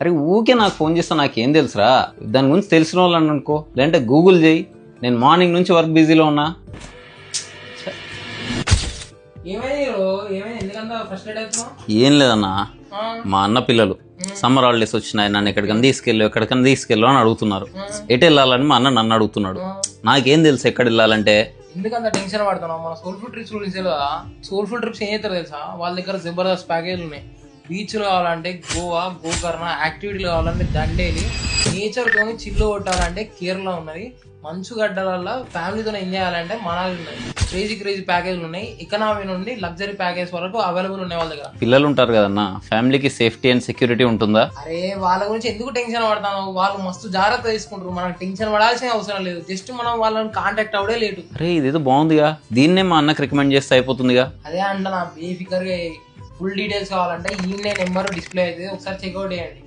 అరే ఊకే నాకు ఫోన్ చేస్తా నాకేం తెలుసురా? దాని గురించి తెలిసిన వాళ్ళని అనుకో, లేదంటే గూగుల్ చేయి. నేను మార్నింగ్ నుంచి వర్క్ బిజీలో ఉన్నా. ఏం లేదన్నా, మా అన్న పిల్లలు సమ్మర్ హాలిడేస్ వచ్చినాయి, నన్ను ఎక్కడికైనా తీసుకెళ్ళు అని అడుగుతున్నారు. ఎటు వెళ్ళాలని మా అన్న నన్ను అడుగుతున్నాడు. నాకేం తెలుసు ఎక్కడ వెళ్ళాలంటే. ఎందుకంత టెన్షన్ పడుతున్నావు? మన సోల్ఫుల్ ట్రిప్స్ గురించి తెలుసా? సోల్ఫుల్ ట్రిప్స్ ఏం చేస్తారు తెలుసా? వాళ్ళ దగ్గర జబర్దస్త్ ప్యాకేజీలు ఉన్నాయి. బీచ్లు కావాలంటే గోవా, గోకర్ణ, యాక్టివిటీలు కావాలంటే దండేలి, నేచర్తో చిల్లు కొట్టాలంటే కేరళ ఉన్నది, మంచు గడ్డలల్లో ఫ్యామిలీతో ఎంజాయ్ చేయాలంటే మనాలి ఉన్నాయి. క్రేజీ ప్యాకేజీలు ఉన్నాయి. ఎకనామీ నుండి లగ్జరీ ప్యాకేజ్ వరకు అవైలబుల్ ఉన్నాయి వాళ్ళ దగ్గర. పిల్లలు ఉంటారు కదన్నా, ఫ్యామిలీకి సేఫ్టీ అండ్ సెక్యూరిటీ ఉంటుందా? అరే వాళ్ళ గురించి ఎందుకు టెన్షన్ పడతాను? వాళ్ళు మస్తు జాగ్రత్త తీసుకుంటారు. మనకు టెన్షన్ పడాల్సిన అవసరం లేదు. జస్ట్ మనం వాళ్ళని కాంటాక్ట్ అవడే లేటు. అరే ఇదేదో బాగుందిగా, దీన్నే మా అన్నకు రికమెండ్ చేస్తే అయిపోతుందిగా. అదే అంట నా బేఫికర్గా. ఫుల్ డీటెయిల్స్ కావాలంటే ఈ నెంబర్ డిస్ప్లే అయితే ఒకసారి చెక్అవుట్ చేయండి.